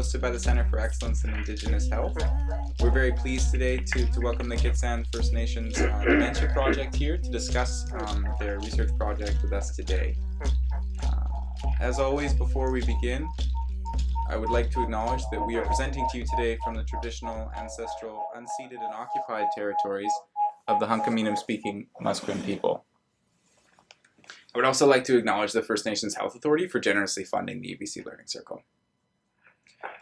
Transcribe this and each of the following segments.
hosted by the Center for Excellence in Indigenous Health. We're very pleased today to welcome the Gitxsan First Nations Dementia project here to discuss their research project with us today. As always, before we begin, I would like to acknowledge that we are presenting to you today from the traditional, ancestral, unceded, and occupied territories of the Hunkaminam-speaking Musqueam people. I would also like to acknowledge the First Nations Health Authority for generously funding the UBC Learning Circle.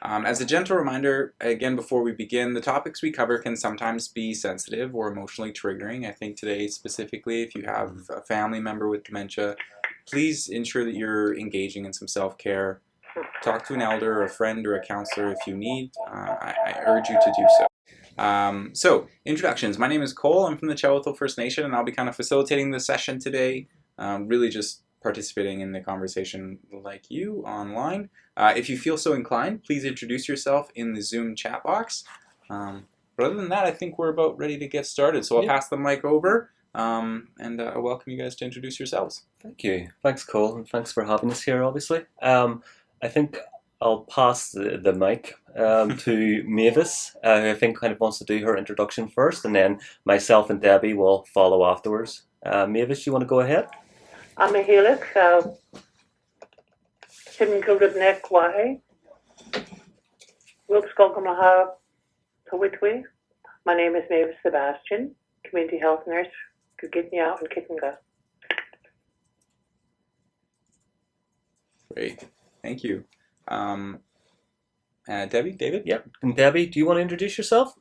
As a gentle reminder, again, before we begin, the topics we cover can sometimes be sensitive or emotionally triggering. I think today specifically, if you have a family member with dementia, please ensure that you're engaging in some self-care. Talk to an elder, or a friend, or a counselor if you need. I urge you to do so. So, introductions. My name is Cole. I'm from the Tsleil-Waututh First Nation, and I'll be kind of facilitating the session today. Really just participating in the conversation like you online. If you feel so inclined, please introduce yourself in the Zoom chat box. But other than that, I think we're about ready to get started. So I'll pass the mic over, and I welcome you guys to introduce yourselves. Thank you. Thanks, Cole, and thanks for having us here, obviously. I think I'll pass the mic to Mavis, who I think kind of wants to do her introduction first, and then myself and Debbie will follow afterwards. Mavis, you want to go ahead? I'm a Helix, Simkulubnek Wahi, Wilkskokomaha Tawitwi. My name is Mavis Sebastian, Community Health Nurse, Gitxsan and Kittinga. Great, thank you. Debbie, David? Yep. And Debbie, do you want to introduce yourself?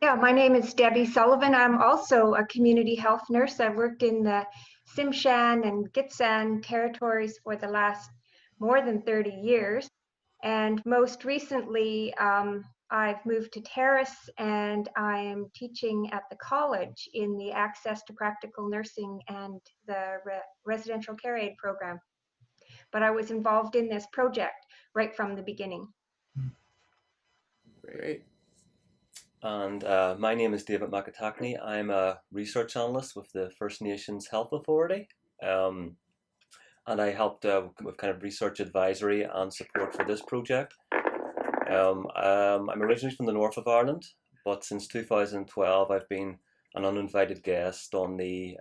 Yeah, my name is Debbie Sullivan. I'm also a community health nurse. I've worked in the Tsimshian and Gitxsan territories for the last more than 30 years. And most recently, I've moved to Terrace, and I am teaching at the college in the Access to Practical Nursing and the Residential Care Aid program. But I was involved in this project right from the beginning. Great. And my name is David McAtackney. I'm a research analyst with the First Nations Health Authority. And I helped with kind of research advisory and support for this project. I'm originally from the north of Ireland, but since 2012 I've been an uninvited guest on the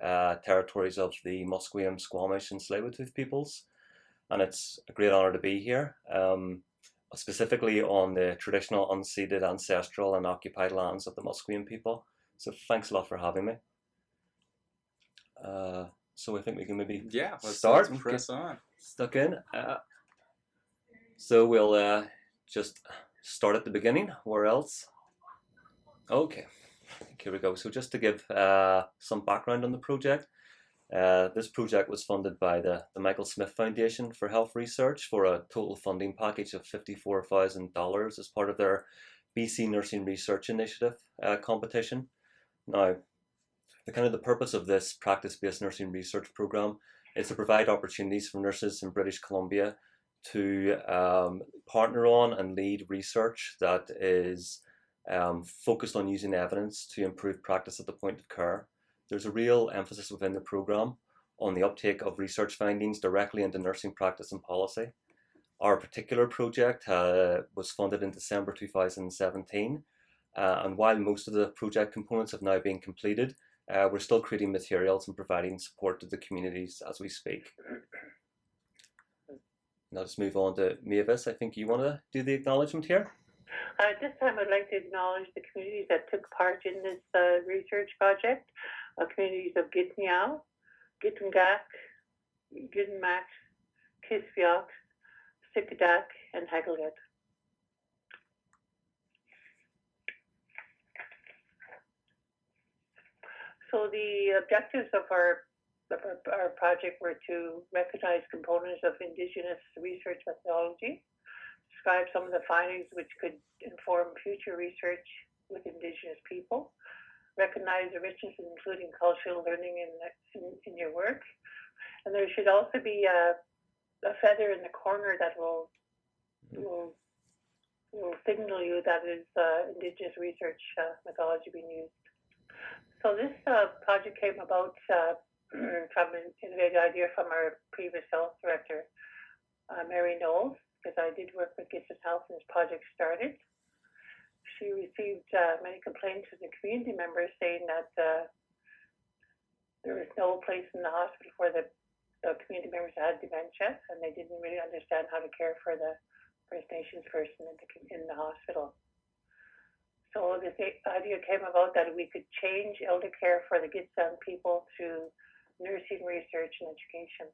territories of the Musqueam, Squamish and Tsleil-Waututh peoples. And it's a great honour to be here, specifically on the traditional, unceded, ancestral and occupied lands of the Musqueam people. So thanks a lot for having me. So I think we can maybe start and press on. Stuck in. So we'll just start at the beginning. Where else? Okay, here we go. So just to give some background on the project. This project was funded by the Michael Smith Foundation for Health Research for a total funding package of $54,000 as part of their BC Nursing Research Initiative competition. Now, the purpose of this practice-based nursing research program is to provide opportunities for nurses in British Columbia to partner on and lead research that is focused on using evidence to improve practice at the point of care. There's a real emphasis within the program on the uptake of research findings directly into nursing practice and policy. Our particular project was funded in December 2017, and while most of the project components have now been completed, we're still creating materials and providing support to the communities as we speak. Now let's move on to Mavis. I think you want to do the acknowledgement here? At this time, I'd like to acknowledge the communities that took part in this research project. Communities of Gitxsan, Gittungak, Giddenmac, Kisviok, Sikadak, and Hagelget. So the objectives of our project were to recognize components of Indigenous research methodology, describe some of the findings which could inform future research with Indigenous people, recognize the richness including cultural learning in your work, and there should also be a feather in the corner that will signal you that is Indigenous research methodology being used. So this project came about from an innovative idea from our previous health director, Mary Knowles, because I did work with Gitxsan Health when this project started. She received many complaints from the community members saying that there was no place in the hospital for the community members that had dementia, and they didn't really understand how to care for the First Nations person in the hospital. So the idea came about that we could change elder care for the Gitxsan people through nursing research and education.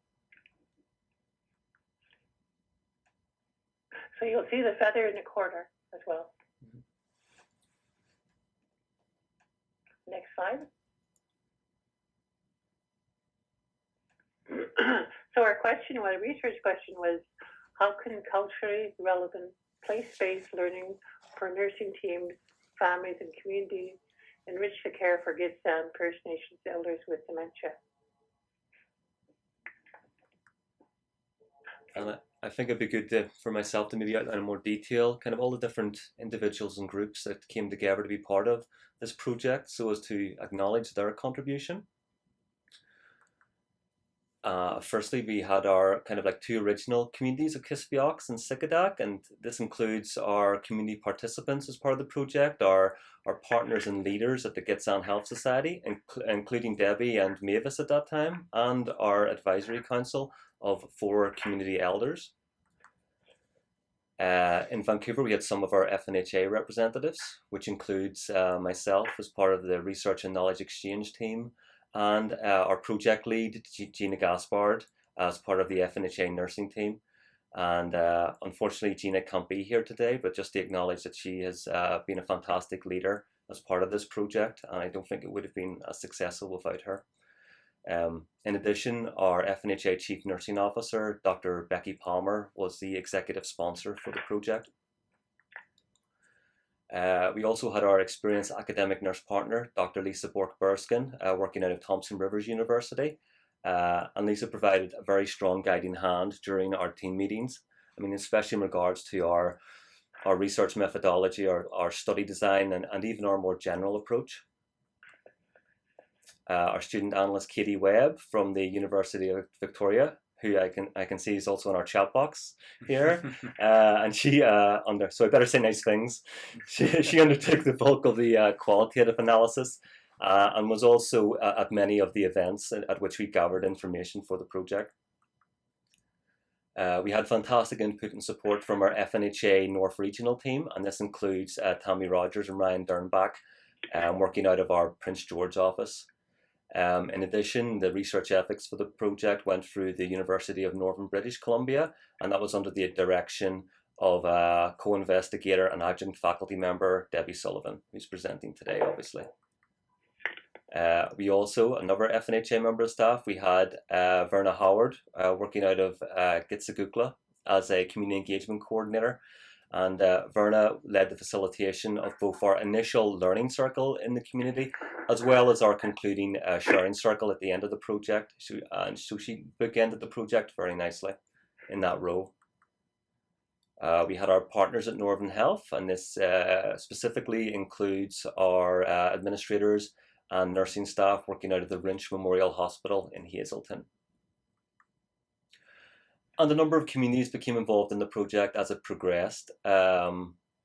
So you'll see the feather in the corner as well. Next slide. So our research question was, how can culturally relevant place-based learning for nursing teams, families, and communities enrich the care for Gitxsan First Nations elders with dementia? And I think it'd be good for myself to maybe outline in more detail kind of all the different individuals and groups that came together to be part of this project, so as to acknowledge their contribution. Firstly, we had our kind of like two original communities of Kispiox and Sikadak, and this includes our community participants as part of the project, our partners and leaders at the Gitxsan Health Society, including Debbie and Mavis at that time, and our advisory council of 4 community elders. In Vancouver, we had some of our FNHA representatives, which includes myself as part of the Research and Knowledge Exchange team, and our project lead, Gina Gaspard, as part of the FNHA nursing team. And unfortunately, Gina can't be here today, but just to acknowledge that she has been a fantastic leader as part of this project, and I don't think it would have been as successful without her. In addition, our FNHA Chief Nursing Officer, Dr. Becky Palmer, was the executive sponsor for the project. We also had our experienced academic nurse partner, Dr. Lisa Bork-Burskin, working out of Thompson Rivers University. And Lisa provided a very strong guiding hand during our team meetings. I mean, especially in regards to our research methodology, our study design, and even our more general approach. Our student analyst, Katie Webb from the University of Victoria, who I can see is also in our chat box here, and she so I better say nice things. She undertook the bulk of the qualitative analysis, and was also at many of the events at which we gathered information for the project. We had fantastic input and support from our FNHA North Regional team, and this includes Tammy Rogers and Ryan Dernbach, working out of our Prince George office. In addition, the research ethics for the project went through the University of Northern British Columbia, and that was under the direction of co-investigator and adjunct faculty member Debbie Sullivan, who's presenting today, obviously. We also, another FNHA member of staff, we had Verna Howard working out of Gitxsan as a community engagement coordinator. And Verna led the facilitation of both our initial learning circle in the community, as well as our concluding sharing circle at the end of the project. So she bookended the project very nicely in that role. We had our partners at Northern Health, and this specifically includes our administrators and nursing staff working out of the Wrench Memorial Hospital in Hazelton. And a number of communities became involved in the project as it progressed. By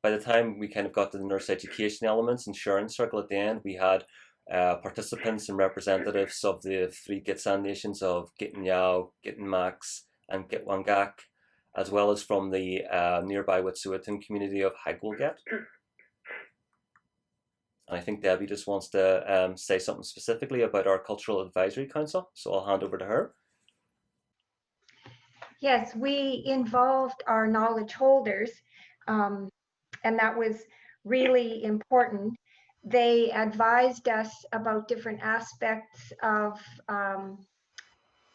the time we kind of got to the nurse education elements and sharing circle at the end, we had participants and representatives of the 3 Gitxsan nations of Gitanyao, Gitmax, and Gitwangak, as well as from the nearby Wet'suwet'en community of Hagwilget. And I think Debbie just wants to say something specifically about our Cultural Advisory Council, so I'll hand over to her. Yes, we involved our knowledge holders, and that was really important. They advised us about different aspects of,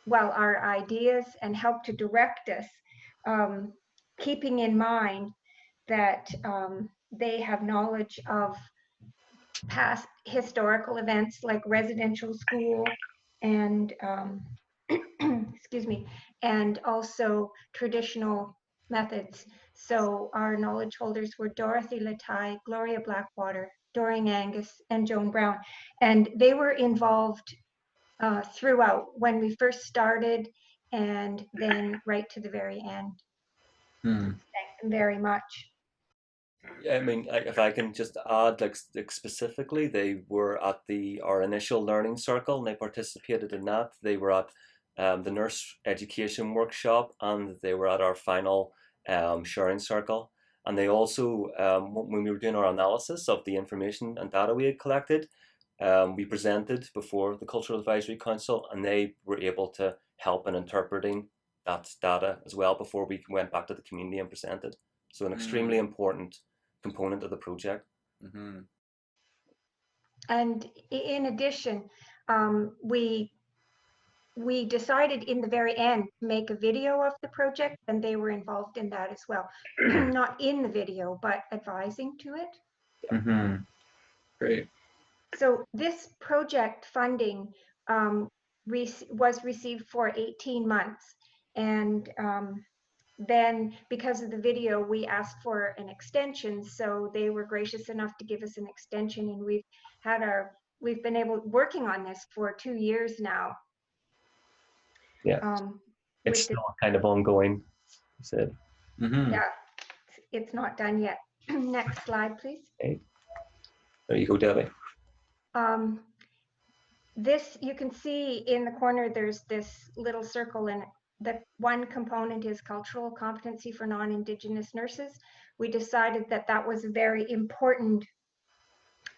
well, our ideas, and helped to direct us, keeping in mind that they have knowledge of past historical events like residential school and excuse me, and also traditional methods. So our knowledge holders were Dorothy Latai, Gloria Blackwater, Doreen Angus, and Joan Brown. And they were involved throughout, when we first started and then right to the very end. Thank them very much. Yeah, I mean, if I can just add, like specifically, they were at our initial learning circle and they participated in that. They were at the nurse education workshop and they were at our final sharing circle. And they also, when we were doing our analysis of the information and data we had collected, we presented before the Cultural Advisory Council and they were able to help in interpreting that data as well before we went back to the community and presented. So an extremely important component of the project. Mm-hmm. And in addition, we decided in the very end to make a video of the project, and they were involved in that as well. Not in the video, but advising to it. Mm-hmm. Great. So this project funding was received for 18 months. And then because of the video, we asked for an extension. So they were gracious enough to give us an extension, and we've been working on this for 2 years now. Yeah, it's still kind of ongoing. You said. Mm-hmm. Yeah, it's not done yet. Next slide, please. Okay. There you go, Debbie. This, you can see in the corner, there's this little circle, and the one component is cultural competency for non-Indigenous nurses. We decided that that was a very important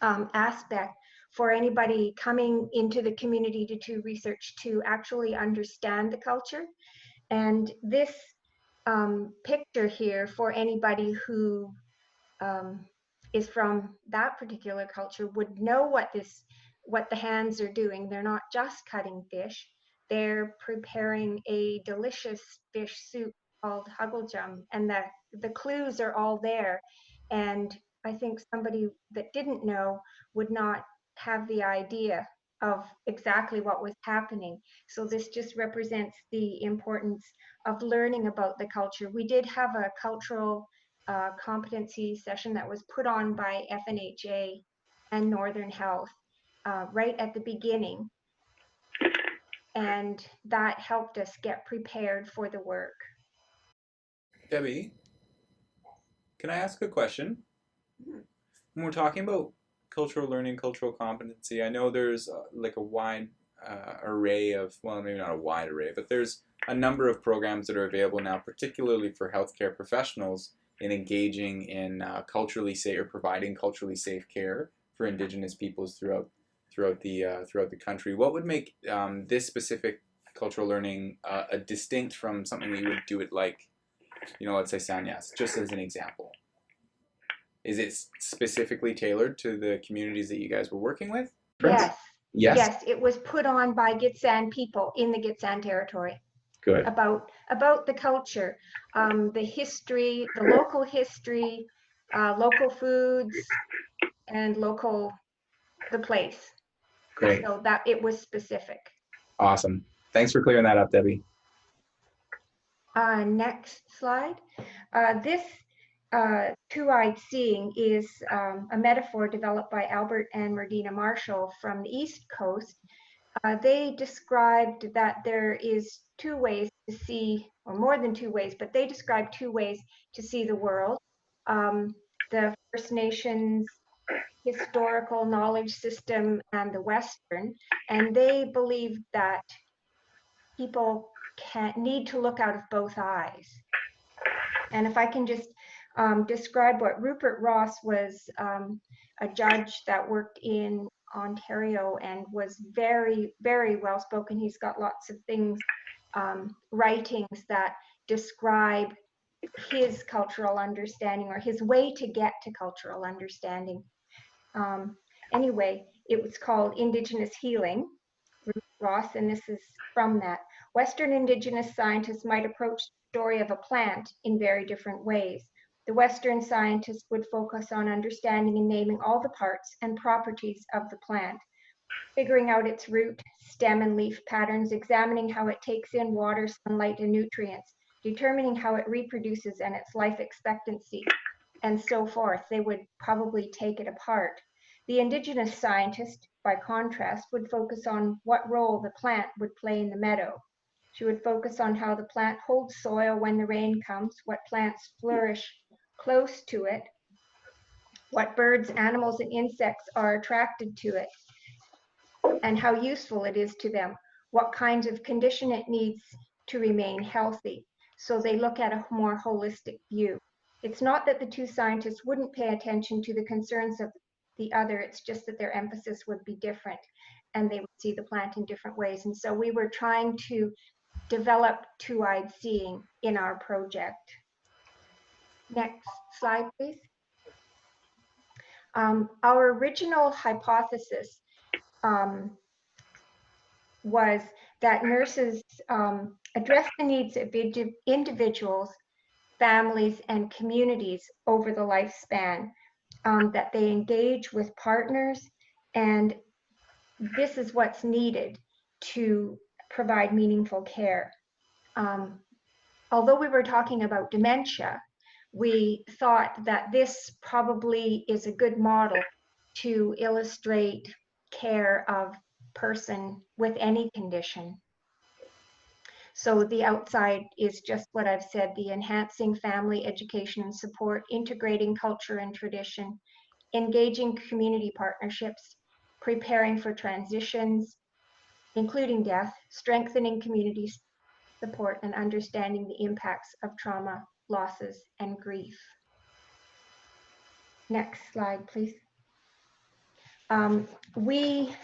aspect for anybody coming into the community to do research to actually understand the culture. And this picture here, for anybody who is from that particular culture, would know what the hands are doing. They're not just cutting fish, they're preparing a delicious fish soup called huggleljum, and the clues are all there. And I think somebody that didn't know would not have the idea of exactly what was happening. So this just represents the importance of learning about the culture. We did have a cultural competency session that was put on by FNHA and Northern Health right at the beginning, and that helped us get prepared for the work. Debbie, can I ask a question? When we're talking about cultural learning, cultural competency, I know there's like a wide array of, well, maybe not a wide array, but there's a number of programs that are available now, particularly for healthcare professionals, in engaging in culturally safe or providing culturally safe care for Indigenous peoples throughout the country. What would make this specific cultural learning distinct from something that you would do it like, let's say Sanyas, just as an example? Is it specifically tailored to the communities that you guys were working with? Yes. Yes. Yes, it was put on by Gitxsan people in the Gitxsan territory. Good. About the culture, the history, the local history, local foods, and the place. Great. So that it was specific. Awesome. Thanks for clearing that up, Debbie. Next slide. This two-eyed seeing is a metaphor developed by Albert and Merdina Marshall from the East Coast. They described that there is 2 ways to see, or more than 2 ways, but they described 2 ways to see the world. The First Nations historical knowledge system and the Western, and they believe that people need to look out of both eyes. And if I can just describe what Rupert Ross was, a judge that worked in Ontario and was very, very well spoken. He's got lots of things, writings that describe his cultural understanding, or his way to get to cultural understanding. Anyway, it was called Indigenous Healing, Ross, and this is from that. Western Indigenous scientists might approach the story of a plant in very different ways. The Western scientist would focus on understanding and naming all the parts and properties of the plant, figuring out its root, stem, and leaf patterns, examining how it takes in water, sunlight, and nutrients, determining how it reproduces and its life expectancy, and so forth. They would probably take it apart. The Indigenous scientist, by contrast, would focus on what role the plant would play in the meadow, She would focus on how the plant holds soil when the rain comes, what plants flourish close to it, what birds, animals, and insects are attracted to it, and how useful it is to them, what kinds of condition it needs to remain healthy. So they look at a more holistic view. It's not that the two scientists wouldn't pay attention to the concerns of the other, it's just that their emphasis would be different and they would see the plant in different ways. And so we were trying to develop two-eyed seeing in our project. Next slide, please. Our original hypothesis was that nurses address the needs of individuals, families, and communities over the lifespan, that they engage with partners, and this is what's needed to provide meaningful care. Although we were talking about dementia, we thought that this probably is a good model to illustrate care of person with any condition. So the outside is just what I've said, the enhancing family education and support, integrating culture and tradition, engaging community partnerships, preparing for transitions, including death, strengthening community support, and understanding the impacts of trauma, losses, and grief. Next slide, please. We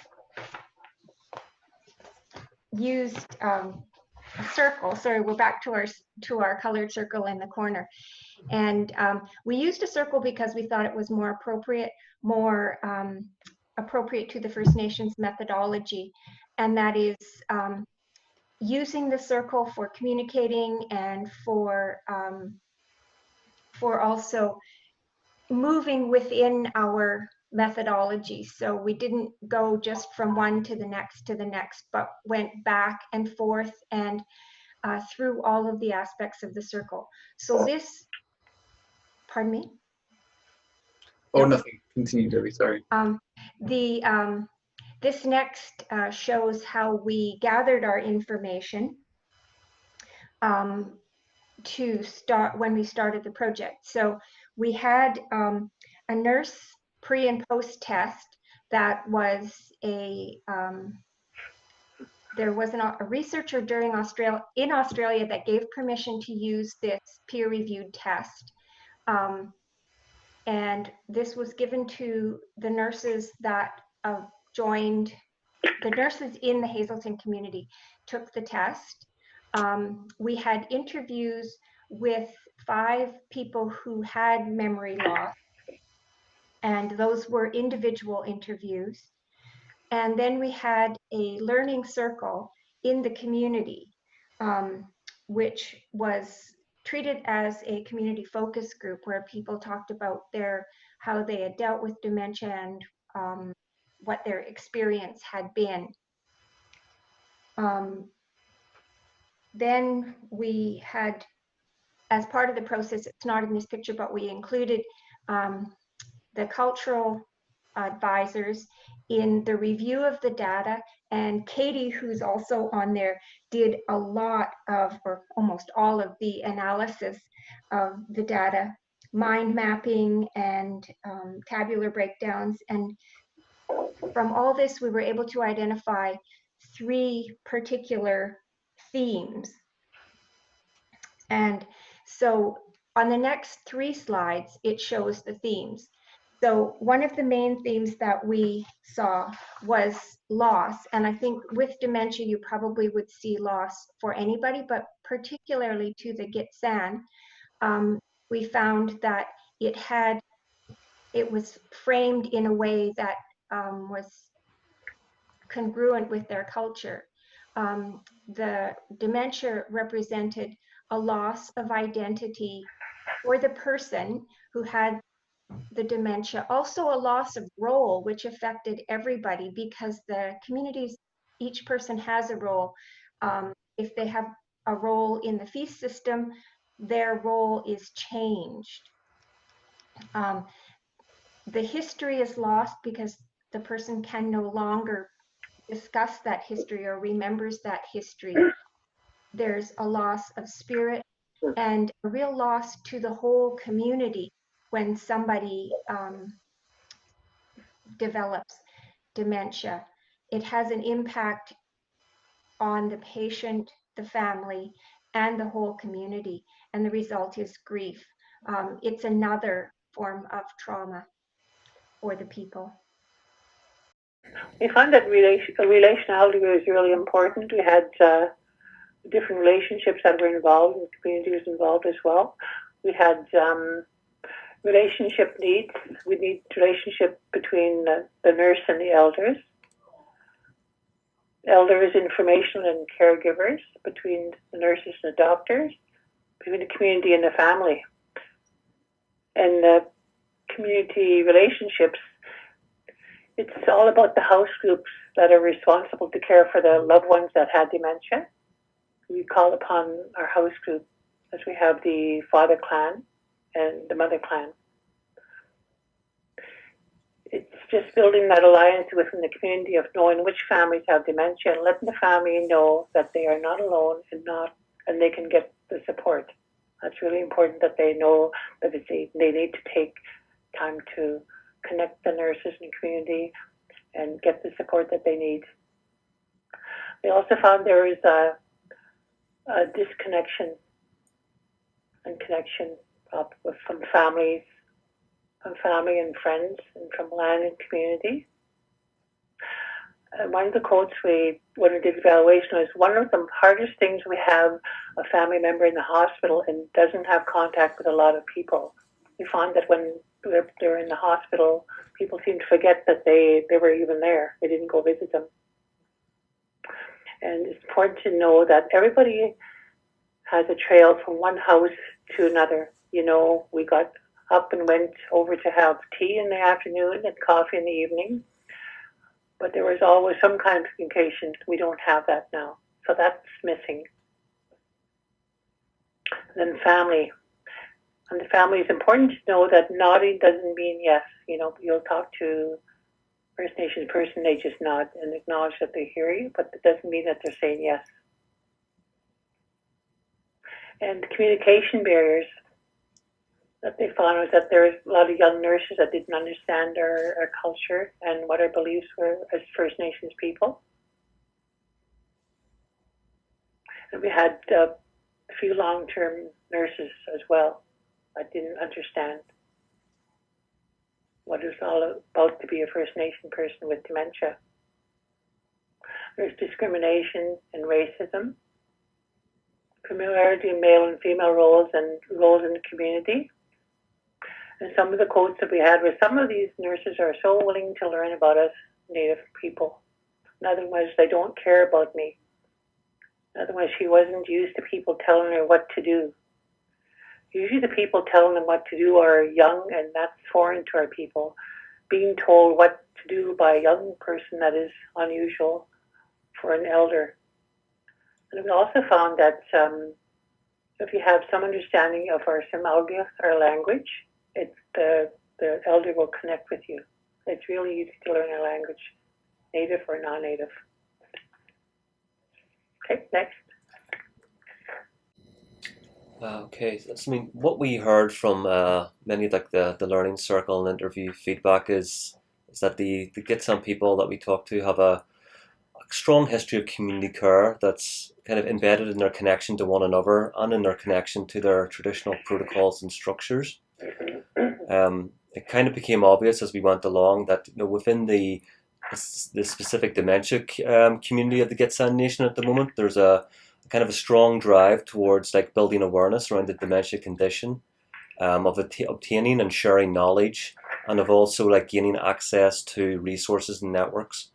used a circle. Sorry, we're back to our colored circle in the corner. And we used a circle because we thought it was more appropriate to the First Nations methodology. And that is using the circle for communicating and for also moving within our methodology. So we didn't go just from one to the next, but went back and forth and through all of the aspects of the circle. So this, pardon me? Oh, nothing. Continue, Debbie, sorry. This next shows how we gathered our information to start when we started the project. So we had a nurse pre and post test that was there was a researcher in Australia that gave permission to use this peer-reviewed test. And this was given to the nurses that joined, the nurses in the Hazelton community took the test. We had interviews with 5 people who had memory loss, and those were individual interviews. And then we had a learning circle in the community, which was treated as a community focus group where people talked about how they had dealt with dementia and what their experience had been. Then we had, as part of the process, it's not in this picture, but we included the cultural advisors in the review of the data, and Katie, who's also on there, did a lot of, or almost all of the analysis of the data, mind mapping and tabular breakdowns. And from all this, we were able to identify 3 particular themes. And so on the next 3 slides, it shows the themes. So one of the main themes that we saw was loss. And I think with dementia, you probably would see loss for anybody, but particularly to the Gitxsan, we found that it was framed in a way that was congruent with their culture. The dementia represented a loss of identity for the person who had the dementia, also a loss of role, which affected everybody because the communities, each person has a role. If they have a role in the feast system, their role is changed. The history is lost because the person can no longer discuss that history or remembers that history. there's a loss of spirit and a real loss to the whole community when somebody develops dementia. It has an impact on the patient, the family, and the whole community, and the result is grief. It's another form of trauma for the people. We found that relationality was really important. We had different relationships that were involved, and the community was involved as well. We had relationship needs. We need relationship between the nurse and the elders informational and caregivers, between the nurses and the doctors, between the community and the family. And community relationships, it's all about the house groups that are responsible to care for the loved ones that had dementia. We call upon our house group, as we have the father clan and the mother clan. It's just building that alliance within the community of knowing which families have dementia and letting the family know that they are not alone and they can get the support. That's really important, that they know that they need to take time to connect the nurses in the community and get the support that they need. We also found there is a disconnection and connection from families, from family and friends, and from land and community. One of the quotes when we did evaluation was, one of the hardest things we have a family member in the hospital and doesn't have contact with a lot of people. We found that when they're in the hospital, people seem to forget that they were even there. They didn't go visit them. And it's important to know that everybody has a trail from one house to another. You know, we got up and went over to have tea in the afternoon and coffee in the evening, but there was always some kind of communication. We don't have that now, so that's missing. And then family. And the family is important to know that nodding doesn't mean yes. You know, you'll talk to a First Nations person, they just nod and acknowledge that they hear you, but it doesn't mean that they're saying yes. And communication barriers that they found was that there's a lot of young nurses that didn't understand our culture and what our beliefs were as First Nations people. And we had a few long-term nurses as well that didn't understand what it was all about to be a First Nation person with dementia. There's discrimination and racism, familiarity in male and female roles and roles in the community. And some of the quotes that we had were, some of these nurses are so willing to learn about us Native people. Another was, they don't care about me. Another was, she wasn't used to people telling her what to do. Usually the people telling them what to do are young, and that's foreign to our people. Being told what to do by a young person, that is unusual for an elder. And we also found that if you have some understanding of our Simalga, our language, the elder will connect with you. It's really easy to learn our language, native or non-native. Okay, next. Okay, so I mean, what we heard from many of the learning circle and interview feedback is that the Gitxsan people that we talk to have a strong history of community care that's kind of embedded in their connection to one another and in their connection to their traditional protocols and structures. It kind of became obvious as we went along that, you know, within the specific dementia community of the Gitxsan Nation at the moment, there's a kind of a strong drive towards like building awareness around the dementia condition, of obtaining and sharing knowledge, and of also like gaining access to resources and networks.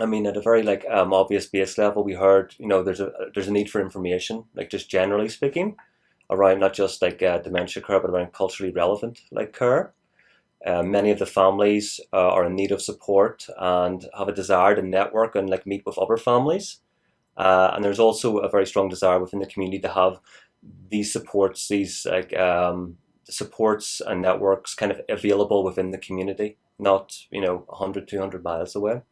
I mean, at a very like obvious base level, we heard, you know, there's a need for information, like just generally speaking, around not just like dementia care, but around culturally relevant like care. Many of the families are in need of support and have a desire to network and like meet with other families. And there's also a very strong desire within the community to have these supports, these like supports and networks kind of available within the community, not, you know, 100, 200 miles away.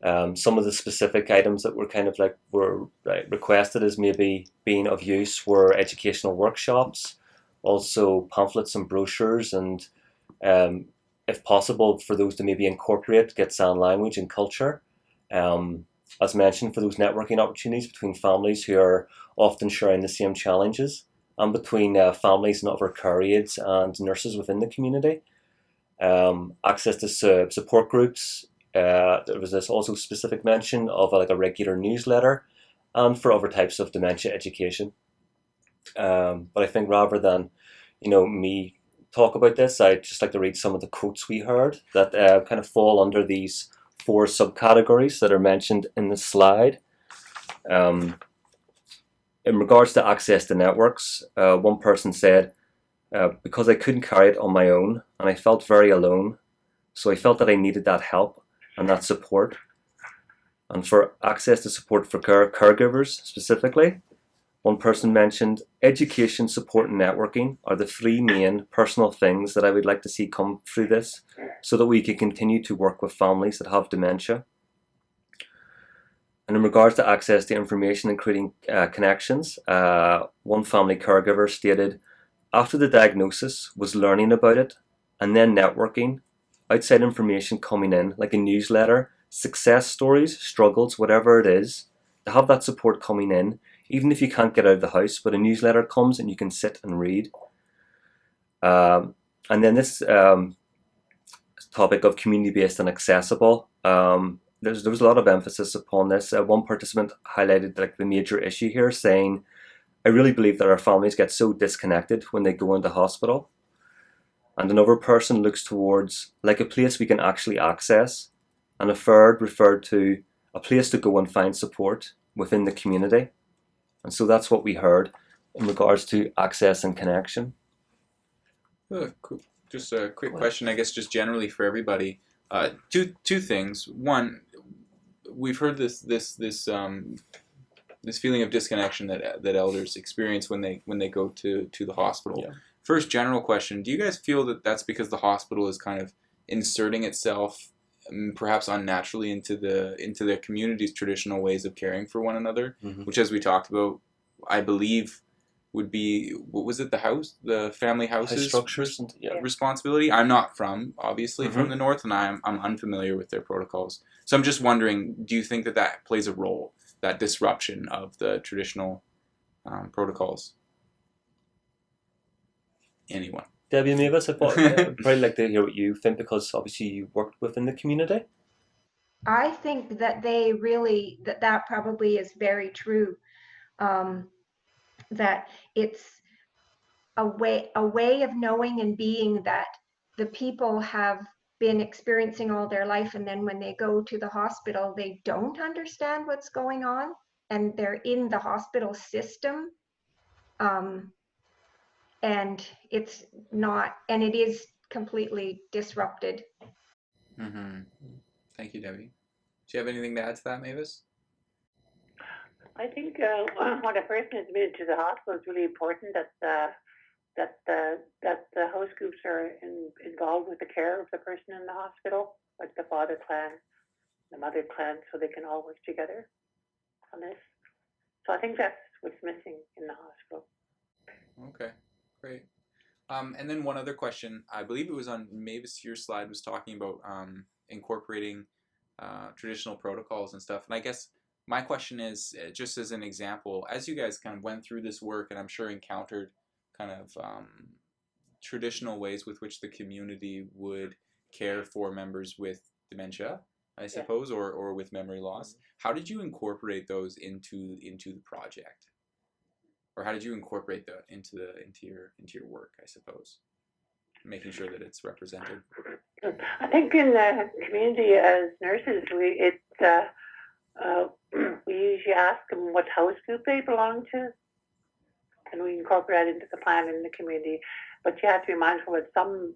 Some of the specific items that were requested as maybe being of use were educational workshops, also pamphlets and brochures, and if possible, for those to maybe incorporate Gitxsan language and culture. As mentioned, for those networking opportunities between families who are often sharing the same challenges, and between families and other care aides and nurses within the community. Access to support groups. There was this also specific mention of a regular newsletter, and for other types of dementia education. But I think rather than me talk about this, I'd just like to read some of the quotes we heard that kind of fall under these 4 subcategories that are mentioned in the slide. In regards to access to networks, one person said, because I couldn't carry it on my own and I felt very alone, so I felt that I needed that help and that support. And for access to support for caregivers specifically, one person mentioned, education, support and networking are the 3 main personal things that I would like to see come through this so that we can continue to work with families that have dementia. And in regards to access to information and creating connections, one family caregiver stated, after the diagnosis was learning about it and then networking, outside information coming in, like a newsletter, success stories, struggles, whatever it is, to have that support coming in, even if you can't get out of the house, but a newsletter comes and you can sit and read. And then this topic of community-based and accessible, there was a lot of emphasis upon this. One participant highlighted the major issue here, saying, I really believe that our families get so disconnected when they go into hospital. And another person looks towards a place we can actually access, and a third referred to a place to go and find support within the community. And so that's what we heard in regards to access and connection. Just a quick question, I guess, just generally for everybody. Two things. One, we've heard this feeling of disconnection that elders experience when they go to the hospital. Yeah. First, general question: do you guys feel that that's because the hospital is kind of inserting itself, perhaps unnaturally, into their community's traditional ways of caring for one another, which, as we talked about, I believe would be, what was it, the family houses structures responsibility? I'm not obviously from the north, and I'm unfamiliar with their protocols. So I'm just wondering, do you think that plays a role, that disruption of the traditional protocols? Anyone? Debbie Mavis, I'd probably like to hear what you think, because obviously you worked within the community. I think that that probably is very true. That it's a way of knowing and being that the people have been experiencing all their life, and then when they go to the hospital, they don't understand what's going on, and they're in the hospital system. And it's not, and it is completely disrupted. Thank you, Debbie. Do you have anything to add to that, Mavis? I think when a person is admitted to the hospital, it's really important that the host groups are involved with the care of the person in the hospital, like the father clan, the mother clan, so they can all work together on this. So I think that's what's missing in the hospital. Okay, great. And then one other question, I believe it was on Mavis, your slide was talking about incorporating traditional protocols and stuff. And I guess my question is, just as an example, as you guys kind of went through this work, and I'm sure encountered kind of traditional ways with which the community would care for members with dementia, I suppose, or with memory loss, how did you incorporate those into the project? Or how did you incorporate that into your work, I suppose, making sure that it's represented? I think in the community as nurses, we usually ask them what house group they belong to, and we incorporate that into the plan in the community. But you have to be mindful that some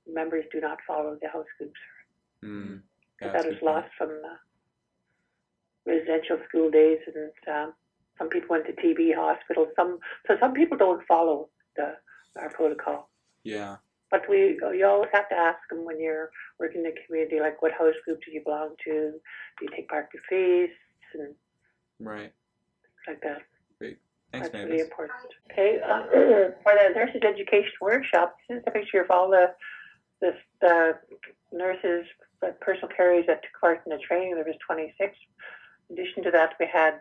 members do not follow the house groups. That is lost from residential school days, and some people went to TB hospitals. Some people don't follow our protocol. Yeah. But you always have to ask them when you're working in the community, like what house group do you belong to? Do you take part in feasts and Right. like that? Great. Thanks, That's Mavis. really important. Okay, for the nurses education workshop, this is a picture of all the nurses, personal carers that took part in the training. There was 26. In addition to that, we had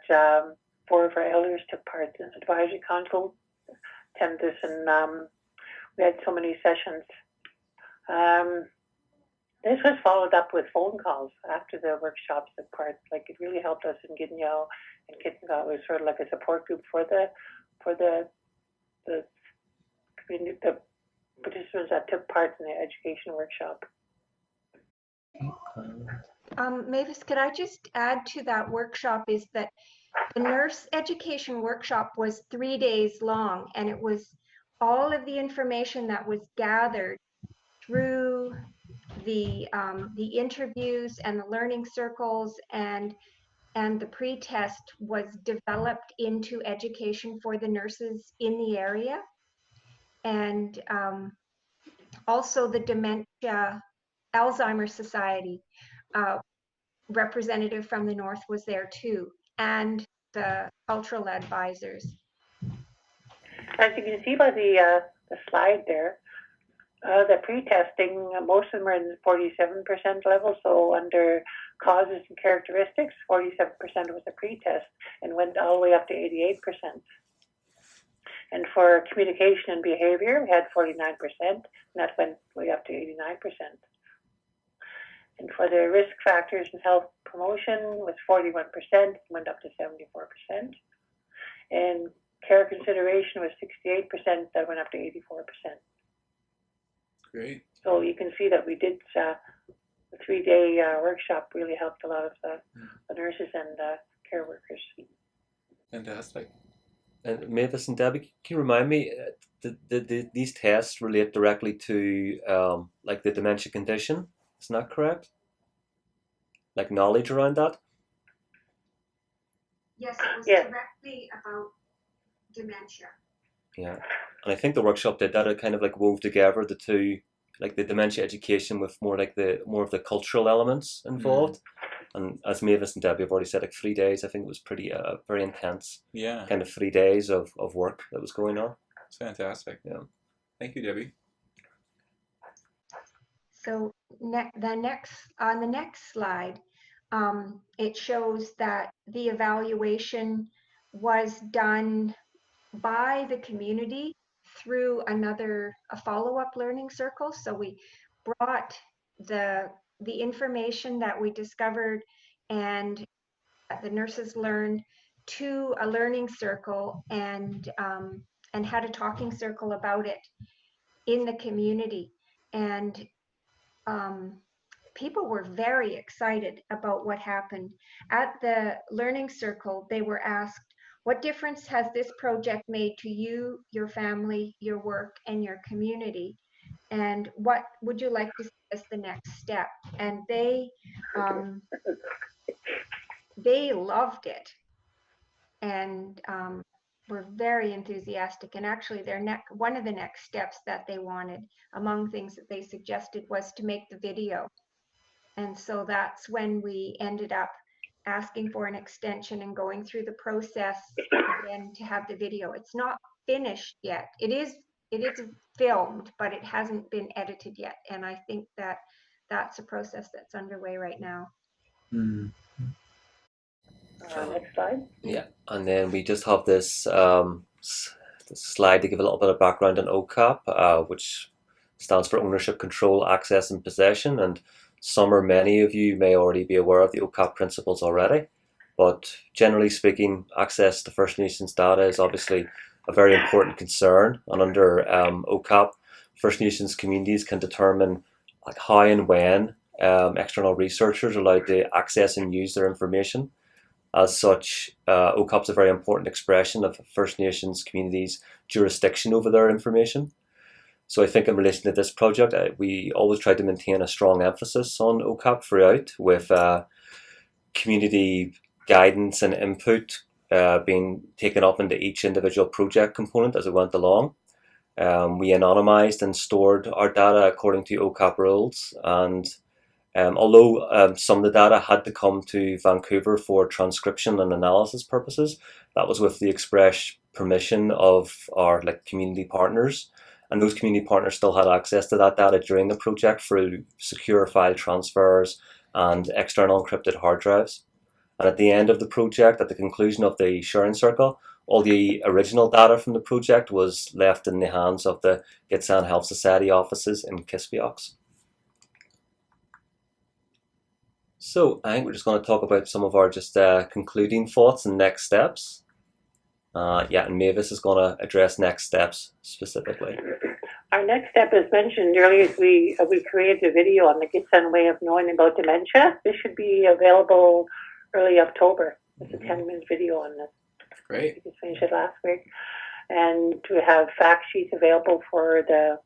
4 of our elders took part in the advisory council, attended this, and we had so many sessions. This was followed up with phone calls after the workshops took part. Like, it really helped us in Gitxsan and Gitxsan. It was sort of like a support group for the community, the participants that took part in the education workshop. Mavis, could I just add to that workshop is that the nurse education workshop was 3 days long, and it was all of the information that was gathered through the interviews and the learning circles and the pre-test was developed into education for the nurses in the area. And also the Dementia Alzheimer's Society representative from the north was there too, and the cultural advisors. As you can see by the slide there, the pre-testing, most of them are in the 47% level. So under causes and characteristics, 47% was the pre-test and went all the way up to 88%. And for communication and behavior, we had 49%, and that went way up to 89%. And for the risk factors and health promotion was 41%, went up to 74%. And care consideration was 68%, that went up to 84%. Great. So you can see that we did the 3-day workshop really helped a lot of the nurses and care workers. Fantastic. And Mavis and Debbie, can you remind me, did these tests relate directly to like the dementia condition? Isn't that correct? Like knowledge around that? Yes, it was directly about dementia. Yeah, and I think the workshop did that. It kind of like wove together the two, like the dementia education with more of the cultural elements involved. And as Mavis and Debbie have already said, like 3 days, I think it was pretty very intense. Yeah. Kind of 3 days of work that was going on. It's fantastic. Yeah. Thank you, Debbie. So on the next slide, it shows that the evaluation was done by the community through a follow-up learning circle. So we brought the information that we discovered and the nurses learned to a learning circle and had a talking circle about it in the community. And people were very excited about what happened. At the learning circle, they were asked, what difference has this project made to you, your family, your work, and your community? And what would you like to see as the next step? And they loved it and were very enthusiastic. And actually, one of the next steps that they wanted, among things that they suggested, was to make the video. And so that's when we ended up asking for an extension and going through the process again to have the video. It's not finished yet. It is filmed, but it hasn't been edited yet. And I think that that's a process that's underway right now. Next slide. Yeah, and then we just have this slide to give a little bit of background on OCAP, which stands for Ownership, Control, Access and Possession. And some or many of you may already be aware of the OCAP principles already, but generally speaking, access to First Nations data is obviously a very important concern. And under OCAP, First Nations communities can determine like how and when external researchers are allowed to access and use their information. As such, OCAP is a very important expression of First Nations communities' jurisdiction over their information. So I think in relation to this project, we always try to maintain a strong emphasis on OCAP throughout, with community guidance and input being taken up into each individual project component as it went along. We anonymized and stored our data according to OCAP rules, and although some of the data had to come to Vancouver for transcription and analysis purposes, that was with the express permission of our community partners, and those community partners still had access to that data during the project through secure file transfers and external encrypted hard drives. And at the end of the project, at the conclusion of the sharing circle, all the original data from the project was left in the hands of the Gitxsan Health Society offices in Kispiox. So I think we're just going to talk about some of our concluding thoughts and next steps. And Mavis is going to address next steps specifically. Our next step, as mentioned earlier, is we created a video on the Gitxsan way of knowing about dementia. This should be available early October. It's a 10-minute video on this. Great. We just finished it last week. And we have fact sheets available for the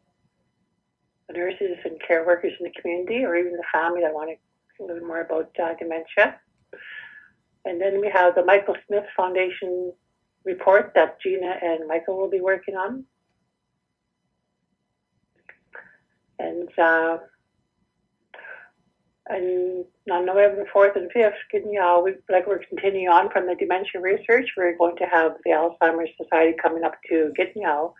nurses and care workers in the community, or even the family that want to learn more about dementia. And then we have the Michael Smith Foundation report that Gina and Michael will be working on. And on November 4th and 5th, we're continuing on from the dementia research. We're going to have the Alzheimer's Society coming up to Gitxsan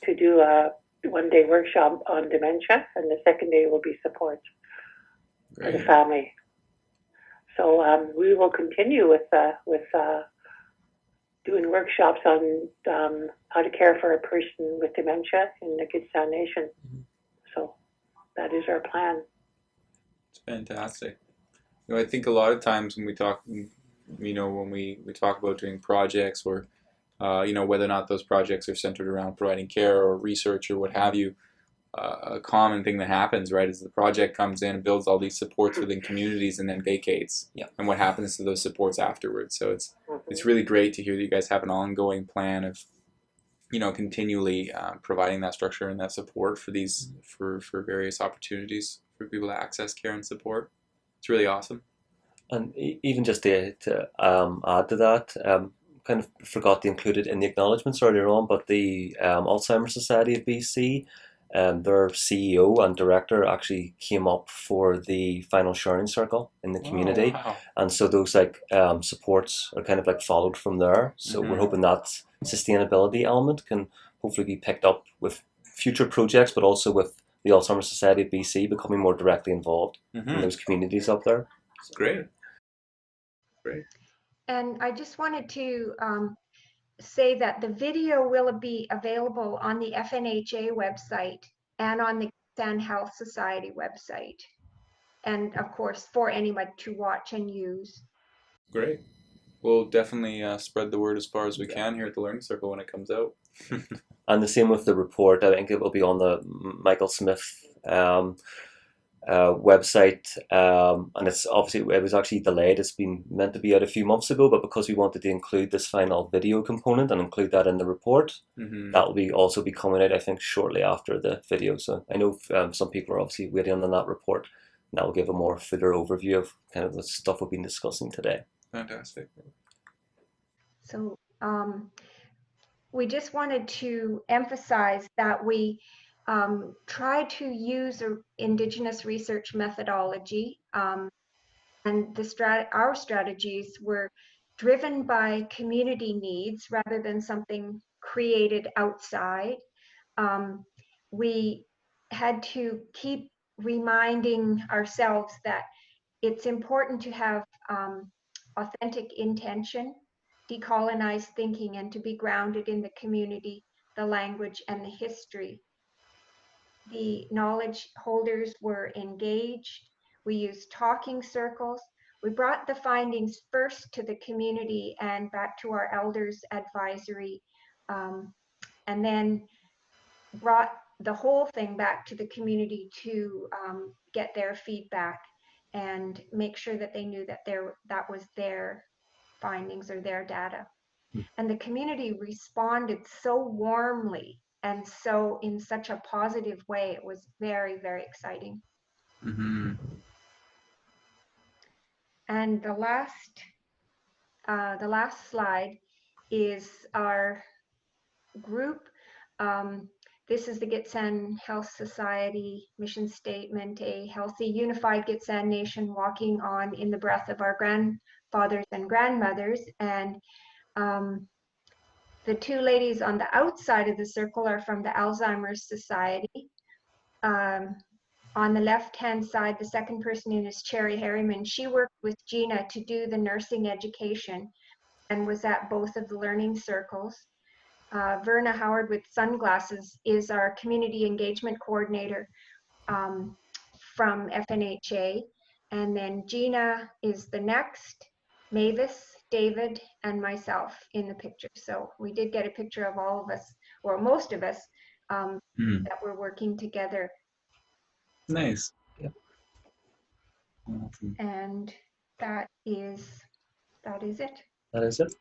to do a one-day workshop on dementia, and the second day will be support for the family. So we will continue with doing workshops on how to care for a person with dementia in the Gitxsan Nation. Mm-hmm. So that is our plan. It's fantastic. I think a lot of times when we talk, when we talk about doing projects, or whether or not those projects are centered around providing care or research or what have you, a common thing that happens, right, is the project comes in and builds all these supports within communities and then vacates. Yeah. And what happens to those supports afterwards? So it's really great to hear that you guys have an ongoing plan of continually providing that structure and that support for these for various opportunities for people to access care and support. It's really awesome. And even just to add to that, kind of forgot to include it in the acknowledgements earlier on, but the Alzheimer's Society of BC, their CEO and director actually came up for the final sharing circle in the community. Oh, wow. And so those supports are kind of followed from there. So we're hoping that sustainability element can hopefully be picked up with future projects, but also with the Alzheimer's Society of BC becoming more directly involved in those communities up there. So. Great. And I just wanted to say that the video will be available on the FNHA website and on the Gitxsan Health Society website. And of course, for anyone to watch and use. Great. We'll definitely spread the word as far as we can here at the Learning Circle when it comes out. And the same with the report. I think it will be on the Michael Smith website, and it was actually delayed. It's been meant to be out a few months ago, but because we wanted to include this final video component and include that in the report, that will also be coming out, I think, shortly after the video. So I know some people are obviously waiting on that report, and that will give a more fuller overview of kind of the stuff we've been discussing today. Fantastic. So we just wanted to emphasize that we try to use an Indigenous research methodology, and our strategies were driven by community needs rather than something created outside. We had to keep reminding ourselves that it's important to have authentic intention, decolonize thinking, and to be grounded in the community, the language, and the history. The knowledge holders were engaged. We used talking circles. We brought the findings first to the community and back to our elders advisory, and then brought the whole thing back to the community to get their feedback and make sure that they knew that that was their findings or their data. And the community responded so warmly and so in such a positive way. It was very, very exciting. And the last slide is our group. this is the Gitxsan Health Society mission statement, a healthy, unified Gitxsan nation walking on in the breath of our grandfathers and grandmothers. And the two ladies on the outside of the circle are from the Alzheimer's Society. On the left-hand side, the second person in is Cherry Harriman. She worked with Gina to do the nursing education and was at both of the learning circles. Verna Howard with sunglasses is our community engagement coordinator from FNHA. And then Gina is the next, Mavis, David, and myself in the picture. So we did get a picture of all of us, or most of us, that were working together. Nice. Yep. Awesome. And that is it. That is it.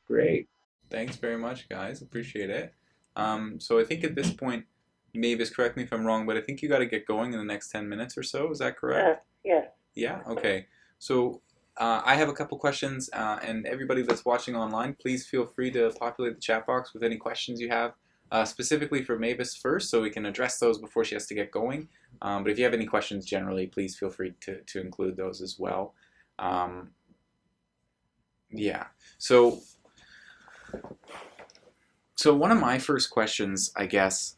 Great. Thanks very much, guys. Appreciate it. So I think at this point, Mavis, correct me if I'm wrong, but I think you got to get going in the next 10 minutes or so. Is that correct? Yes. Yeah? Okay. So I have a couple questions, and everybody that's watching online, please feel free to populate the chat box with any questions you have, specifically for Mavis first, so we can address those before she has to get going. But if you have any questions generally, please feel free to include those as well. Yeah. So one of my first questions, I guess,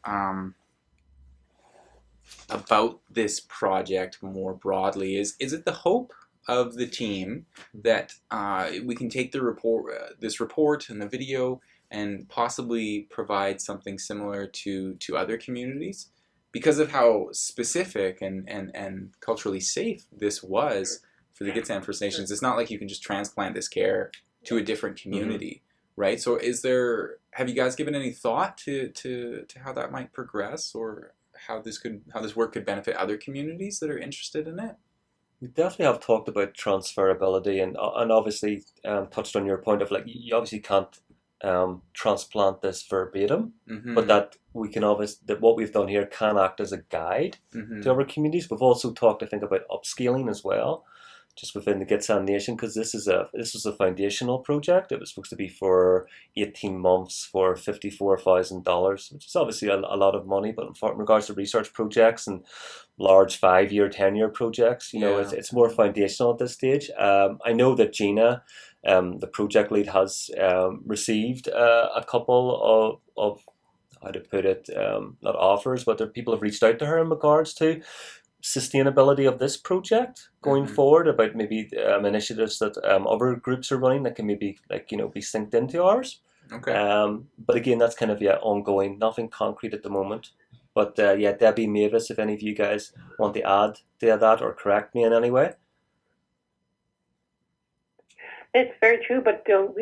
about this project more broadly is it the hope of the team that we can take the report, this report and the video, and possibly provide something similar to other communities? Because of how specific and culturally safe this was for the Gitxsan First Nations, it's not like you can just transplant this care to a different community, right? So have you guys given any thought to how that might progress, or how this work could benefit other communities that are interested in it? We definitely have talked about transferability, and obviously touched on your point of, like, you obviously can't transplant this verbatim, but that we can that what we've done here can act as a guide to other communities. We've also talked, I think, about upscaling as well, just within the Gitxsan Nation, because this was a foundational project. It was supposed to be for 18 months for $54,000, which is obviously a lot of money, but in regards to research projects and large 5-year, 10-year projects, it's more foundational at this stage. I know that Gina, the project lead, has received a couple of how to put it, not offers, but people have reached out to her in regards to sustainability of this project going forward, about maybe initiatives that other groups are running that can maybe be synced into ours. Okay. But again, that's kind of ongoing, nothing concrete at the moment. But Debbie, Mavis, if any of you guys want to add to that or correct me in any way. It's very true, but I've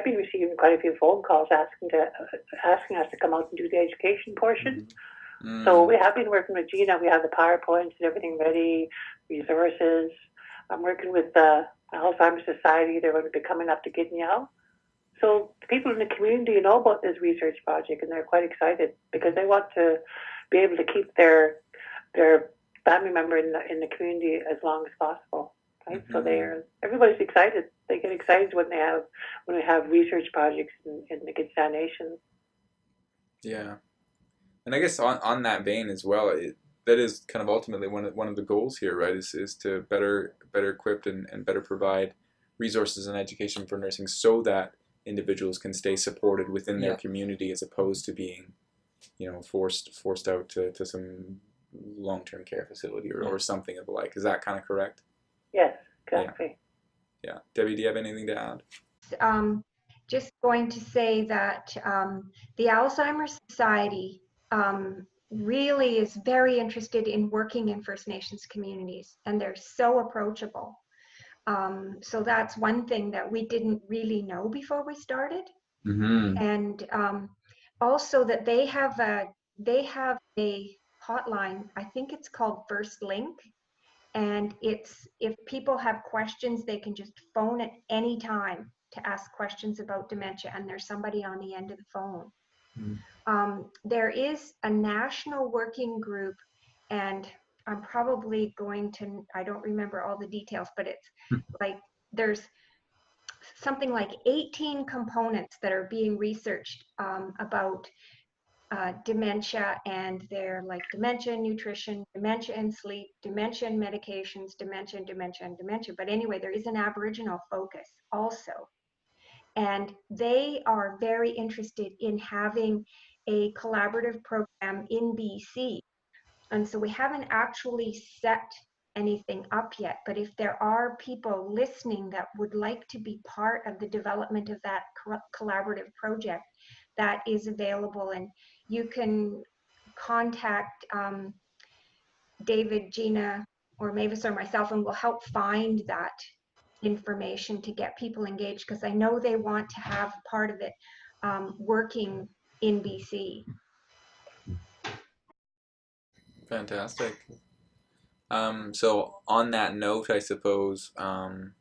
been receiving quite a few phone calls asking us to come out and do the education portion. So we have been working with Gina. We have the PowerPoints and everything ready, resources. I'm working with the Alzheimer's Society. They're going to be coming up to Gitxsan. So people in the community know about this research project, and they're quite excited because they want to be able to keep their family member in the community as long as possible. Right? So everybody's excited. They get excited when we have research projects in the Gitxsan Nation. Yeah. And I guess on that vein as well, that is kind of ultimately one of the goals here, right? Is to better equip and better provide resources and education for nursing, so that individuals can stay supported within their community, as opposed to being, forced out to some long-term care facility or something of the like. Is that kind of correct? Yes, exactly. Yeah. Debbie, do you have anything to add? Just going to say that the Alzheimer's Society really is very interested in working in First Nations communities, and they're so approachable. So that's one thing that we didn't really know before we started. And also that they have a hotline. I think it's called First Link. And it's, if people have questions, they can just phone at any time to ask questions about dementia, and there's somebody on the end of the phone. There is a national working group, and I'm probably going to, I don't remember all the details, but it's like there's something like 18 components that are being researched about dementia, and they're like dementia and nutrition, dementia and sleep, dementia and medications, dementia and dementia and dementia. But anyway, there is an Aboriginal focus also. And they are very interested in having a collaborative program in BC. And so we haven't actually set anything up yet, but if there are people listening that would like to be part of the development of that collaborative project, that is available, and you can contact David, Gina, or Mavis or myself, and we'll help find that information to get people engaged, because I know they want to have part of it working in BC. Fantastic. So on that note, I suppose, to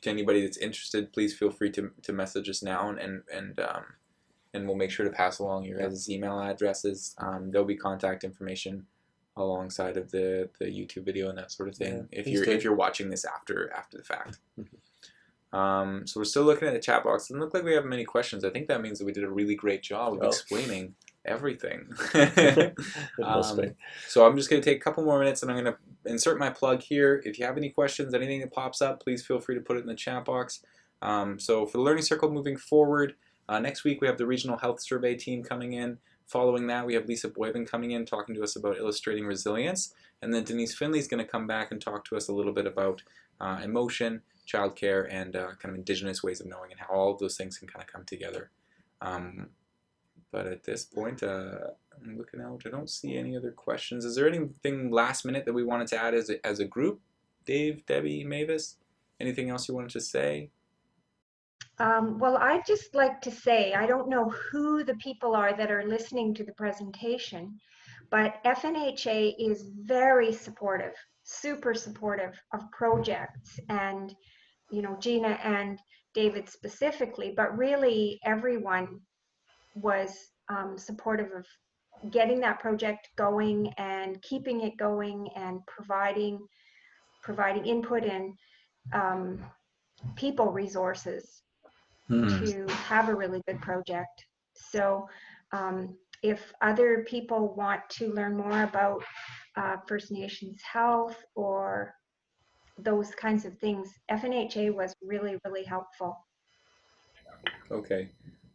anybody that's interested, please feel free to message us now, and we'll make sure to pass along your guys' email addresses. There'll be contact information alongside of the YouTube video and that sort of thing, if you're watching this after the fact. So we're still looking at the chat box. It doesn't look like we have many questions. I think that means that we did a really great job of explaining everything. So I'm just going to take a couple more minutes, and I'm going to insert my plug here. If you have any questions, anything that pops up, please feel free to put it in the chat box. So for the Learning Circle moving forward, next week we have the Regional Health Survey team coming in. Following that, we have Lisa Boyven coming in, talking to us about illustrating resilience. And then Denise Finley is going to come back and talk to us a little bit about emotion, childcare, and kind of Indigenous ways of knowing, and how all of those things can kind of come together. But at this point, I'm looking out. I don't see any other questions. Is there anything last minute that we wanted to add as a group? Dave, Debbie, Mavis? Anything else you wanted to say? Well, I'd just like to say, I don't know who the people are that are listening to the presentation, but FNHA is very supportive, super supportive of projects, and, you know, Gina and David specifically, but really everyone was supportive of getting that project going and keeping it going, and providing input and people resources to have a really good project. So if other people want to learn more about First Nations health or those kinds of things, FNHA was really, really helpful. Okay.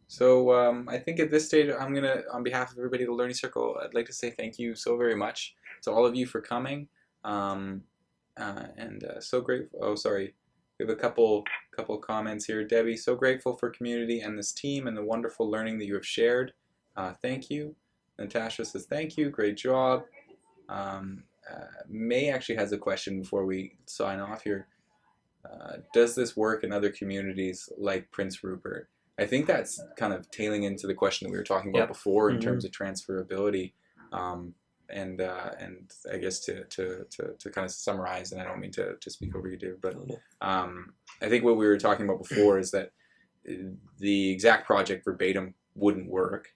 So I think at this stage, I'm going to, on behalf of everybody at the Learning Circle, I'd like to say thank you so very much to all of you for coming. So grateful. Oh, sorry. We have a couple comments here. Debbie, so grateful for community and this team and the wonderful learning that you have shared. Thank you. Natasha says thank you. Great job. May actually has a question before we sign off here. Does this work in other communities like Prince Rupert? I think that's kind of tailing into the question that we were talking about before in terms of transferability. And I guess to kind of summarize, and I don't mean to speak over you, Dave, but I think what we were talking about before is that the exact project verbatim wouldn't work.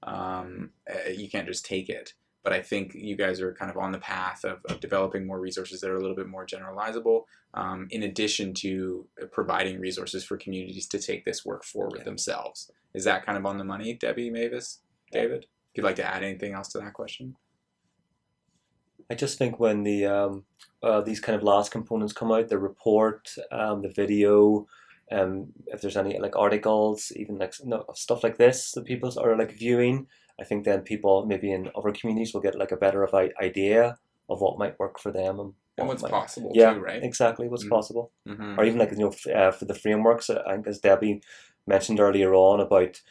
You can't just take it. But I think you guys are kind of on the path of developing more resources that are a little bit more generalizable, in addition to providing resources for communities to take this work forward themselves. Is that kind of on the money, Debbie, Mavis, David? If you'd like to add anything else to that question? I just think when the these kind of last components come out, the report, the video, if there's any like articles, even like stuff like this that people are like viewing, I think then people maybe in other communities will get like a better idea of what might work for them and what's possible too, right? Exactly, what's possible. Or even like, you know, for the frameworks, I think as Debbie mentioned earlier on about,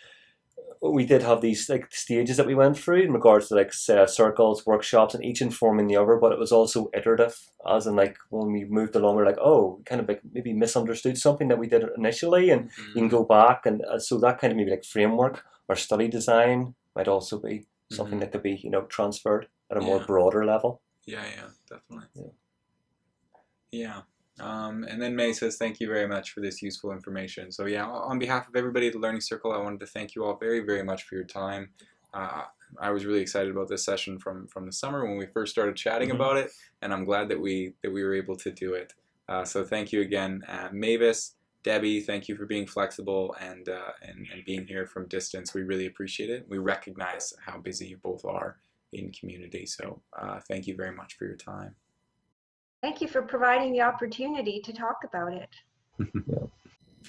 we did have these like stages that we went through in regards to like circles, workshops, and each informing the other, but it was also iterative, as in like when we moved along, we're like, oh, we kind of like maybe misunderstood something that we did initially, and you can go back, and so that kind of maybe like framework or study design might also be something that could be, you know, transferred at a more broader level. Yeah, definitely. And then May says, thank you very much for this useful information. So yeah, on behalf of everybody at the Learning Circle, I wanted to thank you all very, very much for your time. I was really excited about this session from the summer when we first started chatting about it, and I'm glad that we were able to do it. So thank you again, Mavis, Debbie, thank you for being flexible and being here from distance. We really appreciate it. We recognize how busy you both are in community. So thank you very much for your time. Thank you for providing the opportunity to talk about it.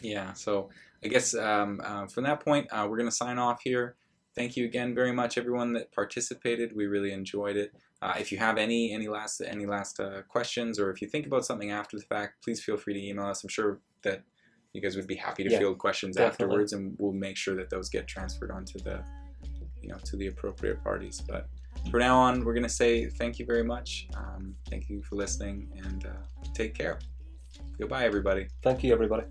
Yeah, so I guess from that point, we're going to sign off here. Thank you again very much, everyone that participated. We really enjoyed it. If you have any last questions, or if you think about something after the fact, please feel free to email us. I'm sure that you guys would be happy to field questions afterwards, and we'll make sure that those get transferred onto the to the appropriate parties. But from now on, we're going to say thank you very much. Thank you for listening, and take care. Goodbye, everybody. Thank you, everybody.